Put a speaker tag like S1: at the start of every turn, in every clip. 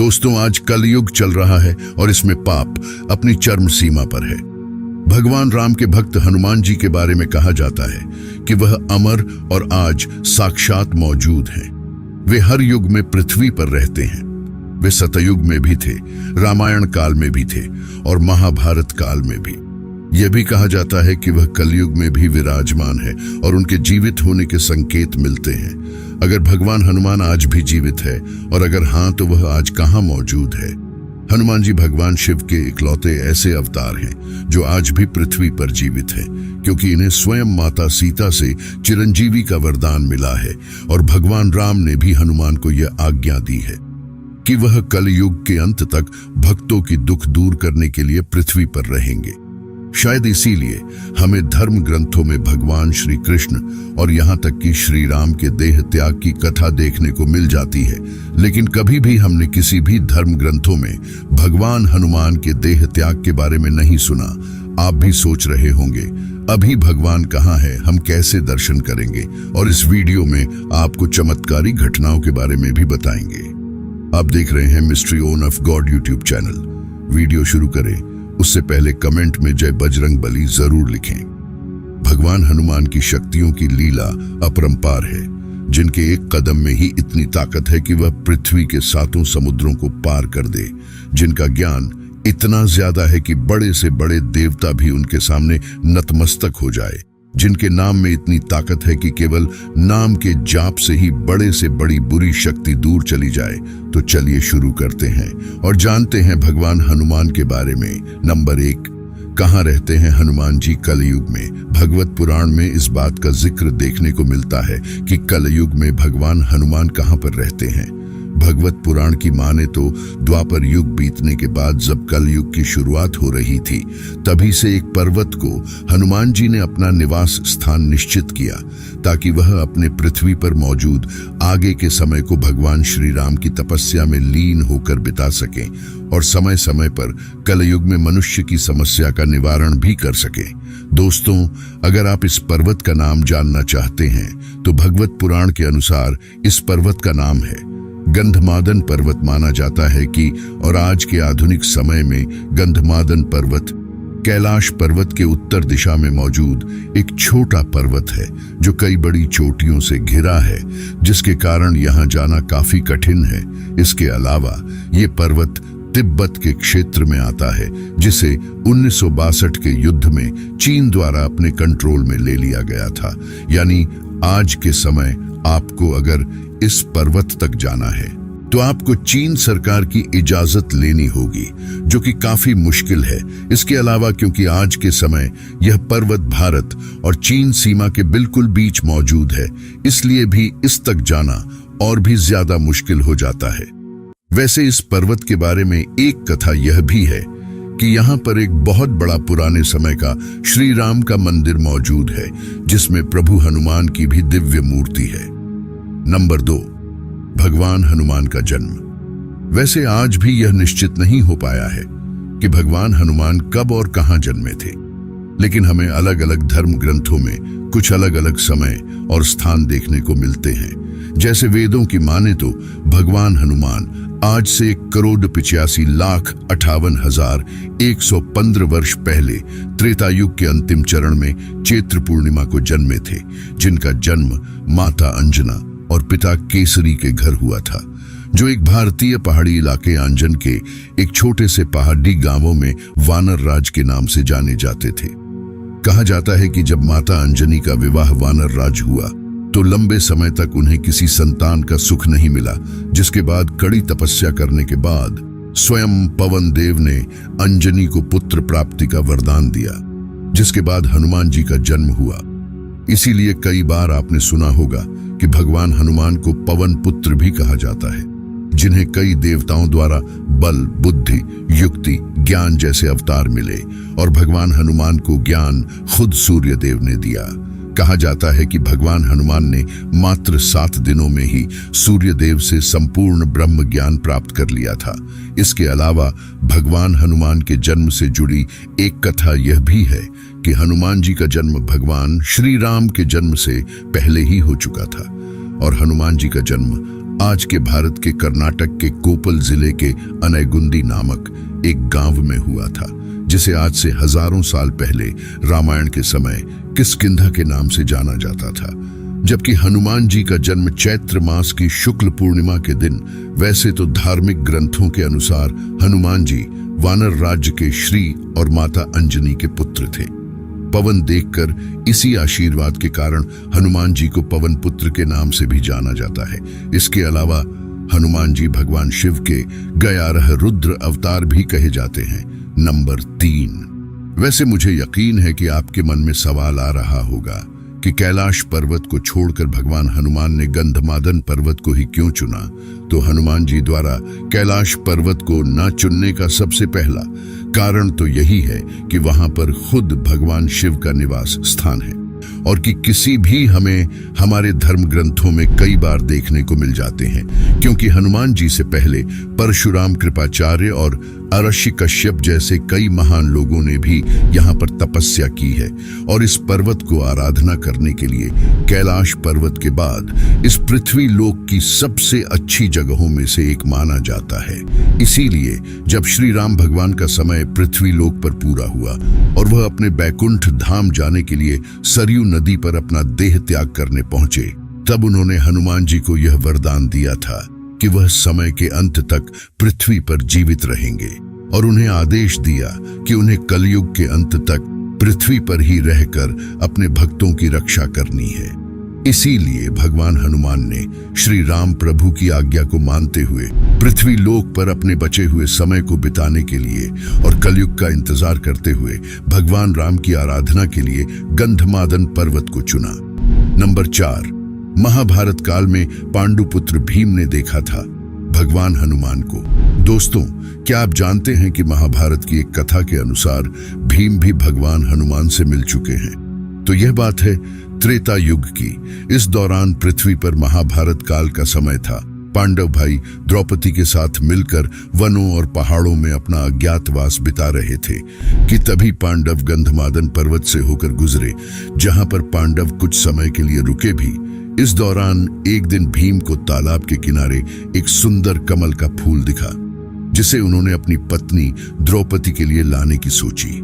S1: दोस्तों, आज कलयुग चल रहा है और इसमें पाप अपनी चरम सीमा पर है। भगवान राम के भक्त हनुमान जी के बारे में कहा जाता है कि वह अमर और आज साक्षात मौजूद हैं। वे हर युग में पृथ्वी पर रहते हैं। वे सतयुग में भी थे, रामायण काल में भी थे और महाभारत काल में भी। यह भी कहा जाता है कि वह कलयुग में भी विराजमान है और उनके जीवित होने के संकेत मिलते हैं। अगर भगवान हनुमान आज भी जीवित है और अगर हाँ, तो वह आज कहाँ मौजूद है? हनुमान जी भगवान शिव के इकलौते ऐसे अवतार हैं जो आज भी पृथ्वी पर जीवित हैं, क्योंकि इन्हें स्वयं माता सीता से चिरंजीवी का वरदान मिला है और भगवान राम ने भी हनुमान को यह आज्ञा दी है कि वह कलयुग के अंत तक भक्तों की दुख दूर करने के लिए पृथ्वी पर रहेंगे। शायद इसीलिए हमें धर्म ग्रंथों में भगवान श्री कृष्ण और यहाँ तक कि श्री राम के देह त्याग की कथा देखने को मिल जाती है, लेकिन कभी भी हमने किसी भी धर्म ग्रंथों में भगवान हनुमान के देह त्याग के बारे में नहीं सुना। आप भी सोच रहे होंगे, अभी भगवान कहाँ है, हम कैसे दर्शन करेंगे? और इस वीडियो में आपको चमत्कारी घटनाओं के बारे में भी बताएंगे। आप देख रहे हैं mystery own of God YouTube channel. Video शुरू करें उससे पहले कमेंट में जय बजरंग बली जरूर लिखें। भगवान हनुमान की शक्तियों की लीला अपरंपार है, जिनके एक कदम में ही इतनी ताकत है कि वह पृथ्वी के 7 समुद्रों को पार कर दे, जिनका ज्ञान इतना ज्यादा है कि बड़े से बड़े देवता भी उनके सामने नतमस्तक हो जाए, जिनके नाम में इतनी ताकत है कि केवल नाम के जाप से ही बड़े से बड़ी बुरी शक्ति दूर चली जाए। तो चलिए शुरू करते हैं और जानते हैं भगवान हनुमान के बारे में। नंबर 1, कहाँ रहते हैं हनुमान जी कलयुग में? भगवत पुराण में इस बात का जिक्र देखने को मिलता है कि कलयुग में भगवान हनुमान कहाँ पर रहते हैं। भगवत पुराण की माने तो द्वापर युग बीतने के बाद जब कलयुग की शुरुआत हो रही थी, तभी से एक पर्वत को हनुमान जी ने अपना निवास स्थान निश्चित किया, ताकि वह अपने पृथ्वी पर मौजूद आगे के समय को भगवान श्री राम की तपस्या में लीन होकर बिता सकें और समय समय पर कलयुग में मनुष्य की समस्या का निवारण भी कर सकें। दोस्तों, अगर आप इस पर्वत का नाम जानना चाहते हैं तो भगवत पुराण के अनुसार इस पर्वत का नाम है गंधमादन पर्वत। माना जाता है कि और आज के आधुनिक समय में गंधमादन पर्वत कैलाश पर्वत के उत्तर दिशा में मौजूद एक छोटा पर्वत है जो कई बड़ी चोटियों से घिरा है, जिसके कारण यहाँ जाना काफी कठिन है। इसके अलावा ये पर्वत तिब्बत के क्षेत्र में आता है, जिसे 1962 के युद्ध में चीन द्वारा अपने कंट्रोल में ले लिया गया था। यानी आज के समय आपको अगर इस पर्वत तक जाना है तो आपको चीन सरकार की इजाजत लेनी होगी, जो कि काफी मुश्किल है। इसके अलावा क्योंकि आज के समय यह पर्वत भारत और चीन सीमा के बिल्कुल बीच मौजूद है, इसलिए भी इस तक जाना और भी ज्यादा मुश्किल हो जाता है। वैसे इस पर्वत के बारे में एक कथा यह भी है कि यहाँ पर एक बहुत बड़ा पुराने समय का श्री राम का मंदिर मौजूद है, जिसमें प्रभु हनुमान की भी दिव्य मूर्ति है। नंबर 2, भगवान हनुमान का जन्म। वैसे आज भी यह निश्चित नहीं हो पाया है कि भगवान हनुमान कब और कहां जन्मे थे, लेकिन हमें अलग अलग धर्म ग्रंथों में कुछ अलग अलग समय और स्थान देखने को मिलते हैं। जैसे वेदों की माने तो भगवान हनुमान आज से 1,85,58,115 वर्ष पहले त्रेतायुग के अंतिम चरण में चैत्र पूर्णिमा को जन्मे थे, जिनका जन्म माता अंजना और पिता केसरी के घर हुआ था, जो एक भारतीय पहाड़ी इलाके आंजन के एक छोटे से पहाड़ी गांवों में वानर राज के नाम से जाने जाते थे। कहा जाता है कि जब माता अंजनी का विवाह वानर राज हुआ तो लंबे समय तक उन्हें किसी संतान का सुख नहीं मिला, जिसके बाद कड़ी तपस्या करने के बाद स्वयं पवन देव ने अंजनी को पुत्र प्राप्ति का वरदान दिया, जिसके बाद हनुमान जी का जन्म हुआ। इसीलिए कई बार आपने सुना होगा कि भगवान हनुमान को पवन पुत्र भी कहा जाता है, जिन्हें कई देवताओं द्वारा बल, बुद्धि, युक्ति, ज्ञान जैसे अवतार मिले और भगवान हनुमान को ज्ञान खुद सूर्य देव ने दिया। कहा जाता है कि भगवान हनुमान ने मात्र 7 दिनों में ही सूर्य देव से संपूर्ण ब्रह्म ज्ञान प्राप्त कर लिया था। इसके अलावा भगवान हनुमान के जन्म से जुड़ी एक कथा यह भी है कि हनुमान जी का जन्म भगवान श्री राम के जन्म से पहले ही हो चुका था और हनुमान जी का जन्म आज के भारत के कर्नाटक के कोपल जिले के अनैगुंदी नामक एक गांव में हुआ था, जिसे आज से हजारों साल पहले रामायण के समय किष्किंधा के नाम से जाना जाता था। जबकि हनुमान जी का जन्म चैत्र मास की शुक्ल पूर्णिमा के दिन, वैसे तो धार्मिक ग्रंथों के अनुसार हनुमान जी वानर राज्य के श्री और माता अंजनी के पुत्र थे। पवन देखकर इसी आशीर्वाद के कारण हनुमान जी को पवन पुत्र के नाम से भी जाना जाता है। इसके अलावा हनुमान जी भगवान शिव के 11 रुद्र अवतार भी कहे जाते हैं। नंबर 3, वैसे मुझे यकीन है कि आपके मन में सवाल आ रहा होगा कि कैलाश पर्वत को छोड़कर भगवान हनुमान ने गंधमादन पर्वत को ही क्यों चुना। तो हनुमान जी द्वारा कैलाश पर्वत को न चुनने का सबसे पहला कारण तो यही है कि वहां पर खुद भगवान शिव का निवास स्थान है, और कि किसी भी हमें हमारे धर्म ग्रंथों में कई बार देखने को मिल जाते हैं, क्योंकि हनुमान जी से पहले परशुराम, कृपाचार्य और अरश्य कश्यप जैसे कई महान लोगों ने भी यहाँ पर तपस्या की है। और इस पर्वत को आराधना करने के लिए कैलाश पर्वत के बाद इस पृथ्वी लोक की सबसे अच्छी जगहों में से एक माना जाता है। इसीलिए जब श्री राम भगवान का समय पृथ्वी लोक पर पूरा हुआ और वह अपने बैकुंठ धाम जाने के लिए सरयू नदी पर अपना देह त्याग करने पहुंचे, तब उन्होंने हनुमान जी को यह वरदान दिया था कि वह समय के अंत तक पृथ्वी पर जीवित रहेंगे, और उन्हें आदेश दिया कि उन्हें कलयुग के अंत तक पृथ्वी पर ही रहकर अपने भक्तों की रक्षा करनी है। इसीलिए भगवान हनुमान ने श्री राम प्रभु की आज्ञा को मानते हुए पृथ्वी लोक पर अपने बचे हुए समय को बिताने के लिए और कलयुग का इंतजार करते हुए भगवान राम की आराधना के लिए गंधमादन पर्वत को चुना। नंबर 4, महाभारत काल में पांडुपुत्र भीम ने देखा था भगवान हनुमान को। दोस्तों, क्या आप जानते हैं कि महाभारत की एक कथा के अनुसार भीम भी भगवान हनुमान से मिल चुके हैं? तो यह बात है त्रेता युग की। इस दौरान पृथ्वी पर महाभारत काल का समय था। पांडव भाई द्रौपदी के साथ मिलकर वनों और पहाड़ों में अपना अज्ञातवास बिता रहे थे कि तभी पांडव गंधमादन पर्वत से होकर गुजरे, जहां पर पांडव कुछ समय के लिए रुके भी। इस दौरान एक दिन भीम को तालाब के किनारे एक सुंदर कमल का फूल दिखा, जिसे उन्होंने अपनी पत्नी द्रौपदी के लिए लाने की सोची।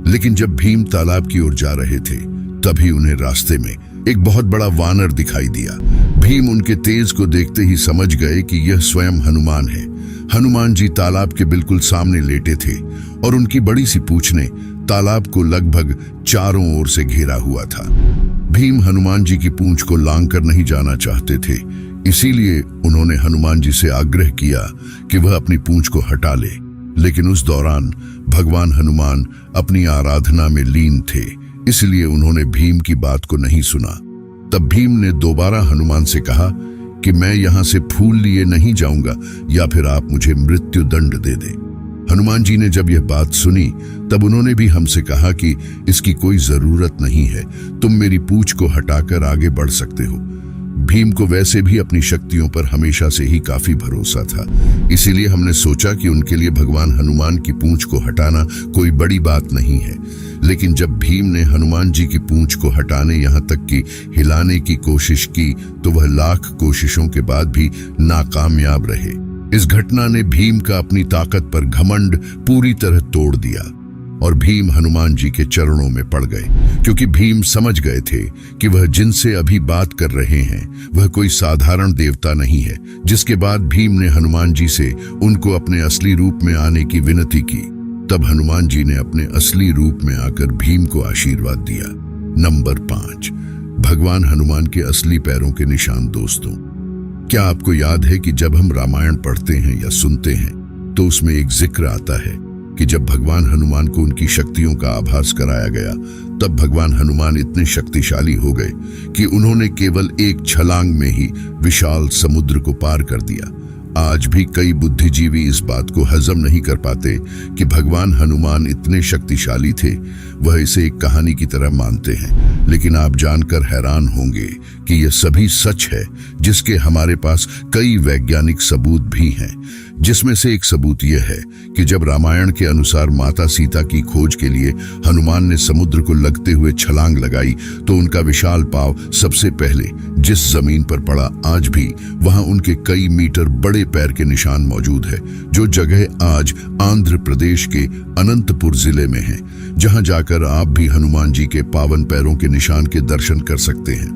S1: लेकिन जब भीम तालाब की ओर जा रहे थे, तभी उन्हें रास्ते में एक बहुत बड़ा वानर दिखाई दिया। भीम उनके तेज को देखते ही समझ गए कि यह स्वयं हनुमान है। हनुमान जी तालाब के बिल्कुल सामने लेटे थे और उनकी बड़ी सी पूंछ ने तालाब को लगभग चारों ओर से घेरा हुआ था। भीम हनुमान जी की पूंछ को लांग कर नहीं जाना चाहते थे, इसीलिए उन्होंने हनुमान जी से आग्रह किया कि वह अपनी पूंछ को हटा ले। लेकिन उस दौरान भगवान हनुमान अपनी आराधना में लीन थे, इसलिए उन्होंने भीम की बात को नहीं सुना। तब भीम ने दोबारा हनुमान से कहा कि मैं यहाँ से फूल लिए नहीं जाऊंगा, या फिर आप मुझे मृत्यु दंड दे दे। हनुमान जी ने जब यह बात सुनी, तब उन्होंने भी हमसे कहा कि इसकी कोई जरूरत नहीं है, तुम मेरी पूंछ को हटाकर आगे बढ़ सकते हो। भीम को वैसे भी अपनी शक्तियों पर हमेशा से ही काफी भरोसा था, इसीलिए हमने सोचा कि उनके लिए भगवान हनुमान की पूंछ को हटाना कोई बड़ी बात नहीं है। लेकिन जब भीम ने हनुमान जी की पूंछ को हटाने, यहाँ तक कि हिलाने की कोशिश की, तो वह लाख कोशिशों के बाद भी नाकामयाब रहे। इस घटना ने भीम का अपनी ताकत पर घमंड पूरी तरह तोड़ दिया और भीम हनुमान जी के चरणों में पड़ गए, क्योंकि भीम समझ गए थे कि वह जिनसे अभी बात कर रहे हैं वह कोई साधारण देवता नहीं है। जिसके बाद भीम ने हनुमान जी से उनको अपने असली रूप में आने की विनती की। तब हनुमान जी ने अपने असली रूप में आकर भीम को आशीर्वाद दिया। नंबर 5, भगवान हनुमान के असली पैरों के निशान। दोस्तों, क्या आपको याद है कि जब हम रामायण पढ़ते हैं या सुनते हैं तो उसमें एक जिक्र आता है कि जब भगवान हनुमान को उनकी शक्तियों का आभास कराया गया, तब भगवान हनुमान इतने शक्तिशाली हो गए कि उन्होंने केवल एक छलांग में ही विशाल समुद्र को पार कर दिया। आज भी कई बुद्धिजीवी इस बात को हजम नहीं कर पाते कि भगवान हनुमान इतने शक्तिशाली थे। वह इसे एक कहानी की तरह मानते हैं, लेकिन आप जानकर हैरान होंगे कि यह सभी सच है, जिसके हमारे पास कई वैज्ञानिक सबूत भी हैं। जिसमें से एक सबूत यह है कि जब रामायण के अनुसार माता सीता की खोज के लिए हनुमान ने समुद्र को लगते हुए छलांग लगाई, तो उनका विशाल पांव सबसे पहले जिस जमीन पर पड़ा आज भी वहां उनके कई मीटर बड़े पैर के निशान मौजूद है, जो जगह आज आंध्र प्रदेश के अनंतपुर जिले में है, जहां जाकर आप भी हनुमान जी के पावन पैरों के निशान के दर्शन कर सकते हैं।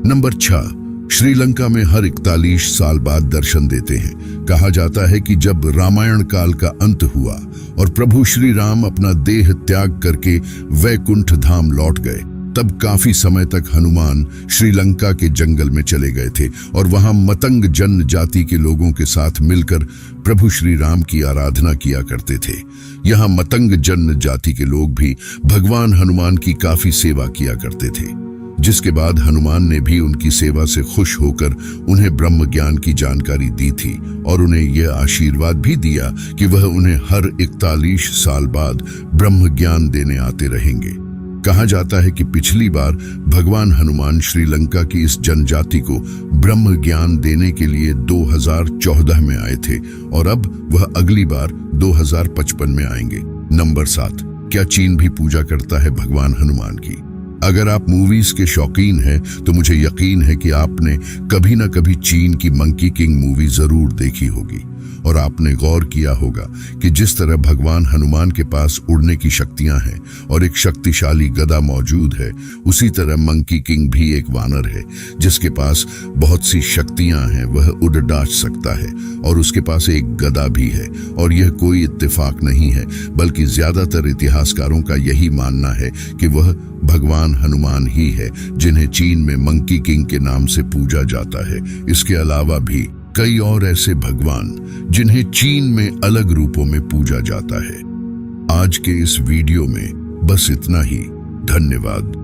S1: नंबर 6, श्रीलंका में हर 41 साल बाद दर्शन देते हैं। कहा जाता है कि जब रामायण काल का अंत हुआ और प्रभु श्री राम अपना देह त्याग करके वैकुंठ धाम लौट गए, तब काफी समय तक हनुमान श्रीलंका के जंगल में चले गए थे और वहां मतंग जनजाति के लोगों के साथ मिलकर प्रभु श्री राम की आराधना किया करते थे। यहाँ मतंग जनजाति के लोग भी भगवान हनुमान की काफी सेवा किया करते थे, जिसके बाद हनुमान ने भी उनकी सेवा से खुश होकर उन्हें ब्रह्म ज्ञान की जानकारी दी थी और उन्हें यह आशीर्वाद भी दिया कि वह उन्हें हर 41 साल बाद ब्रह्म ज्ञान देने आते रहेंगे। कहा जाता है कि पिछली बार भगवान हनुमान श्रीलंका की इस जनजाति को ब्रह्म ज्ञान देने के लिए 2014 में आए थे और अब वह अगली बार 2055 में आएंगे। नंबर 7, क्या चीन भी पूजा करता है भगवान हनुमान की? अगर आप मूवीज के शौकीन हैं तो मुझे यकीन है कि आपने कभी ना कभी चीन की मंकी किंग मूवी जरूर देखी होगी और आपने गौर किया होगा कि जिस तरह भगवान हनुमान के पास उड़ने की शक्तियां हैं और एक शक्तिशाली गदा मौजूद है, उसी तरह मंकी किंग भी एक वानर है जिसके पास बहुत सी शक्तियां हैं। वह उड़ डाच सकता है और उसके पास एक गदा भी है और यह कोई इत्तेफाक नहीं है, बल्कि ज्यादातर इतिहासकारों का यही मानना है कि वह भगवान हनुमान ही है जिन्हें चीन में मंकी किंग के नाम से पूजा जाता है। इसके अलावा भी कई और ऐसे भगवान जिन्हें चीन में अलग रूपों में पूजा जाता है। आज के इस वीडियो में बस इतना ही। धन्यवाद।